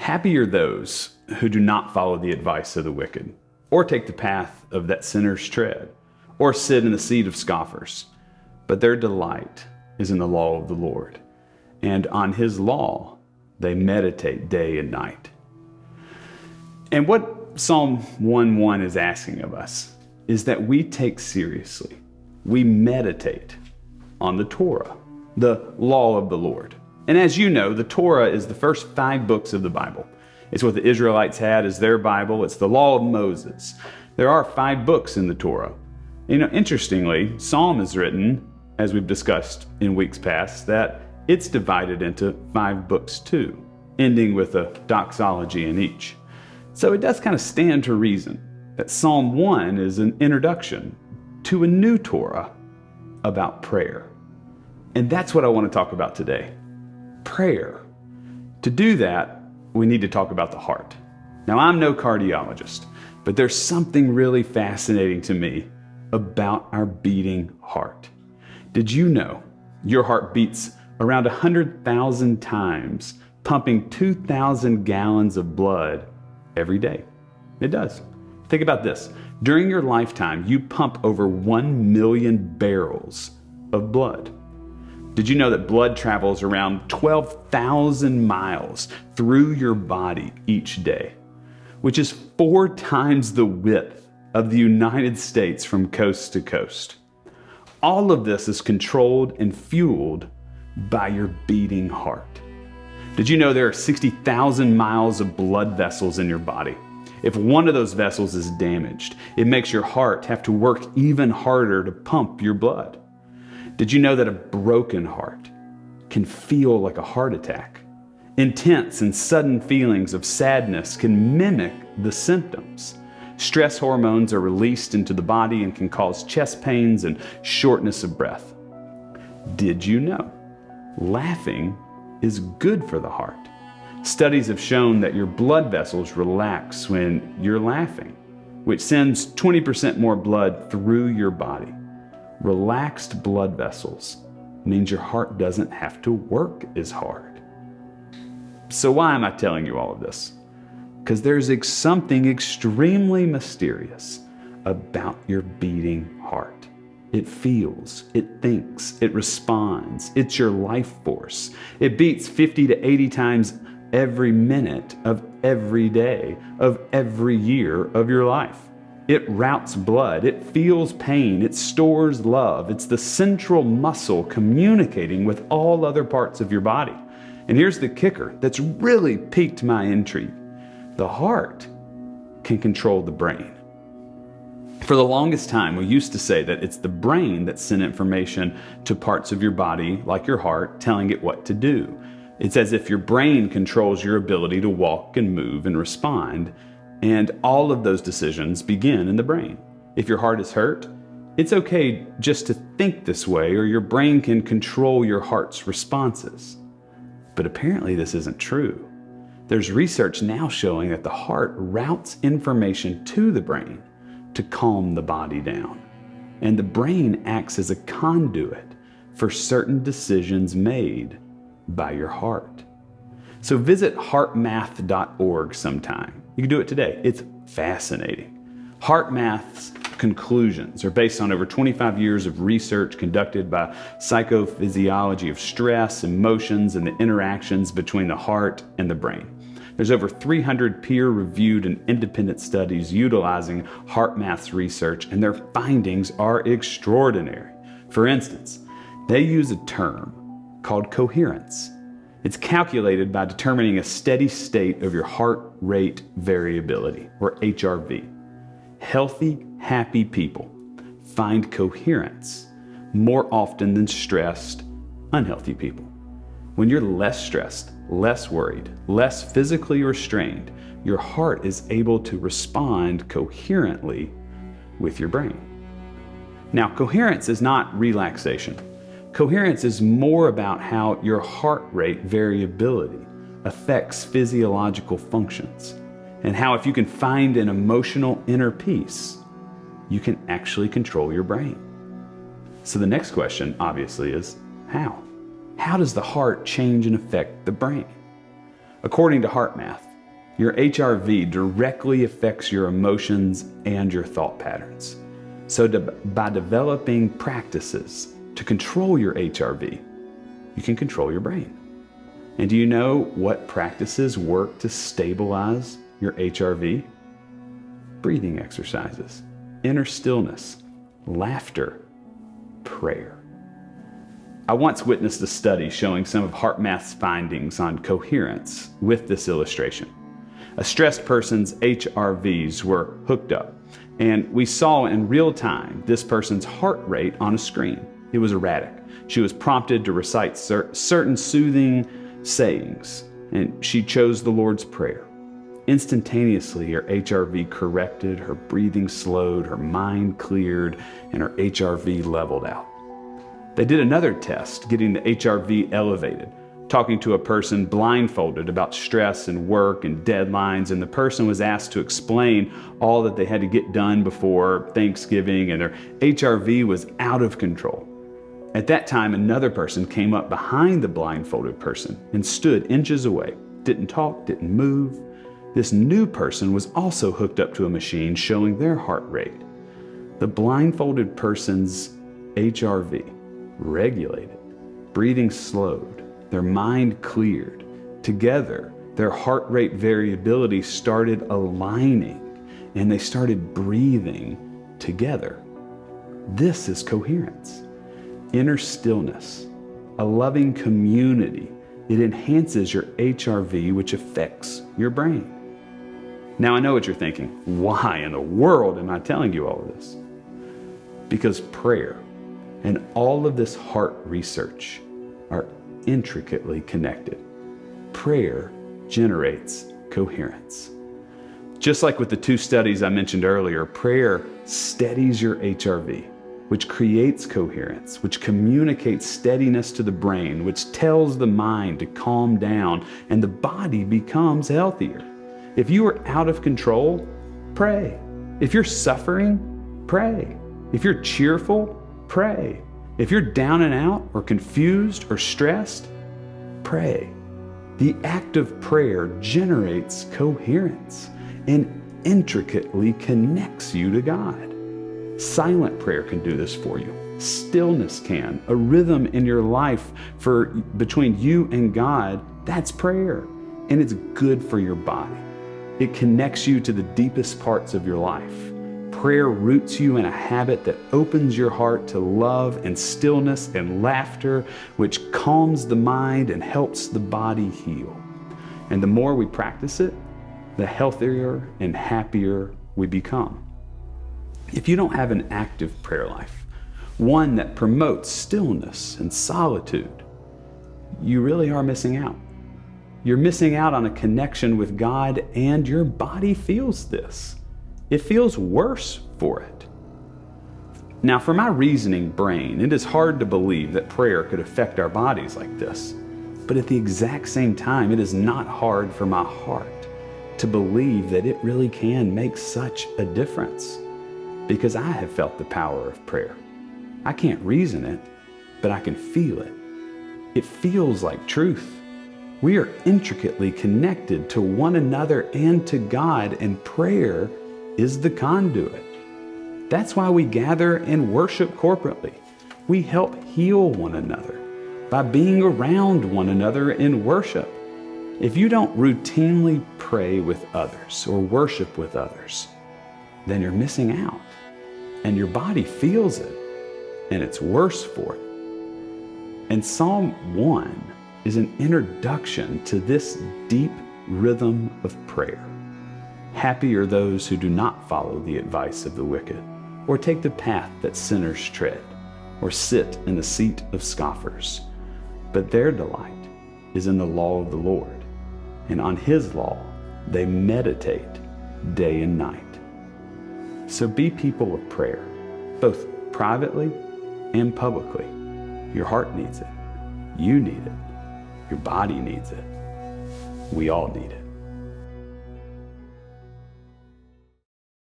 Happy are those who do not follow the advice of the wicked, or take the path of that sinner's tread, or sit in the seat of scoffers. But their delight is in the law of the Lord, and on his law they meditate day and night. And what Psalm 1:1 is asking of us is that we take seriously, we meditate on the Torah, the law of the Lord. And as you know, the Torah is the first 5 books of the Bible. It's what the Israelites had as their Bible. It's the law of Moses. There are 5 books in the Torah. Interestingly, Psalm is written, as we've discussed in weeks past, that it's divided into 5 books too, ending with a doxology in each. So it does kind of stand to reason that Psalm 1 is an introduction to a new Torah about prayer. And that's what I want to talk about today. Prayer. To do that, we need to talk about the heart. Now, I'm no cardiologist, but there's something really fascinating to me about our beating heart. Did you know your heart beats around 100,000 times, pumping 2,000 gallons of blood every day? It does. Think about this. During your lifetime, you pump over 1 million barrels of blood. Did you know that blood travels around 12,000 miles through your body each day, which is 4 times the width of the United States from coast to coast? All of this is controlled and fueled by your beating heart. Did you know there are 60,000 miles of blood vessels in your body? If one of those vessels is damaged, it makes your heart have to work even harder to pump your blood. Did you know that a broken heart can feel like a heart attack? Intense and sudden feelings of sadness can mimic the symptoms. Stress hormones are released into the body and can cause chest pains and shortness of breath. Did you know laughing is good for the heart? Studies have shown that your blood vessels relax when you're laughing, which sends 20% more blood through your body. Relaxed blood vessels means your heart doesn't have to work as hard. So why am I telling you all of this? Because there's something extremely mysterious about your beating heart. It feels, it thinks, it responds. It's your life force. It beats 50 to 80 times every minute of every day of every year of your life. It routes blood, it feels pain, it stores love. It's the central muscle communicating with all other parts of your body. And here's the kicker that's really piqued my intrigue. The heart can control the brain. For the longest time, we used to say that it's the brain that sent information to parts of your body, like your heart, telling it what to do. It's as if your brain controls your ability to walk and move and respond. And all of those decisions begin in the brain. If your heart is hurt, it's okay just to think this way, or your brain can control your heart's responses. But apparently this isn't true. There's research now showing that the heart routes information to the brain to calm the body down. And the brain acts as a conduit for certain decisions made by your heart. So visit heartmath.org sometime. You can do it today. It's fascinating. HeartMath's conclusions are based on over 25 years of research conducted by psychophysiology of stress, emotions, and the interactions between the heart and the brain. There's over 300 peer-reviewed and independent studies utilizing HeartMath's research, and their findings are extraordinary. For instance, they use a term called coherence. It's calculated by determining a steady state of your heart rate variability, or HRV. Healthy, happy people find coherence more often than stressed, unhealthy people. When you're less stressed, less worried, less physically restrained, your heart is able to respond coherently with your brain. Now, coherence is not relaxation. Coherence is more about how your heart rate variability affects physiological functions, and how if you can find an emotional inner peace, you can actually control your brain. So the next question, obviously, is how? How does the heart change and affect the brain? According to HeartMath, Your HRV directly affects your emotions and your thought patterns. So by developing practices to control your HRV, you can control your brain. And do you know what practices work to stabilize your HRV? Breathing exercises, inner stillness, laughter, prayer. I once witnessed a study showing some of HeartMath's findings on coherence with this illustration. A stressed person's HRVs were hooked up, and we saw in real time this person's heart rate on a screen. It was erratic. She was prompted to recite certain soothing sayings, and she chose the Lord's Prayer. Instantaneously, her HRV corrected, her breathing slowed, her mind cleared, and her HRV leveled out. They did another test, getting the HRV elevated, talking to a person blindfolded about stress and work and deadlines, and the person was asked to explain all that they had to get done before Thanksgiving, and their HRV was out of control. At that time, another person came up behind the blindfolded person and stood inches away, didn't talk, didn't move. This new person was also hooked up to a machine showing their heart rate. The blindfolded person's HRV regulated, breathing slowed, their mind cleared. Together, their heart rate variability started aligning, and they started breathing together. This is coherence. Inner stillness, a loving community. It enhances your HRV, which affects your brain. Now I know what you're thinking. Why in the world am I telling you all of this? Because prayer and all of this heart research are intricately connected. Prayer generates coherence. Just like with the two studies I mentioned earlier, prayer steadies your HRV, which creates coherence, which communicates steadiness to the brain, which tells the mind to calm down, and the body becomes healthier. If you are out of control, pray. If you're suffering, pray. If you're cheerful, pray. If you're down and out or confused or stressed, pray. The act of prayer generates coherence and intricately connects you to God. Silent prayer can do this for you. Stillness can. A rhythm in your life between you and God, that's prayer. And it's good for your body. It connects you to the deepest parts of your life. Prayer roots you in a habit that opens your heart to love and stillness and laughter, which calms the mind and helps the body heal. And the more we practice it, the healthier and happier we become. If you don't have an active prayer life, one that promotes stillness and solitude, you really are missing out. You're missing out on a connection with God, and your body feels this. It feels worse for it. Now, for my reasoning brain, it is hard to believe that prayer could affect our bodies like this. But at the exact same time, it is not hard for my heart to believe that it really can make such a difference, because I have felt the power of prayer. I can't reason it, but I can feel it. It feels like truth. We are intricately connected to one another and to God, and prayer is the conduit. That's why we gather and worship corporately. We help heal one another by being around one another in worship. If you don't routinely pray with others or worship with others, then you're missing out, and your body feels it, and it's worse for it. And Psalm 1 is an introduction to this deep rhythm of prayer. Happy are those who do not follow the advice of the wicked, or take the path that sinners tread, or sit in the seat of scoffers. But their delight is in the law of the Lord, and on His law they meditate day and night. So be people of prayer, both privately and publicly. Your heart needs it. You need it. Your body needs it. We all need it.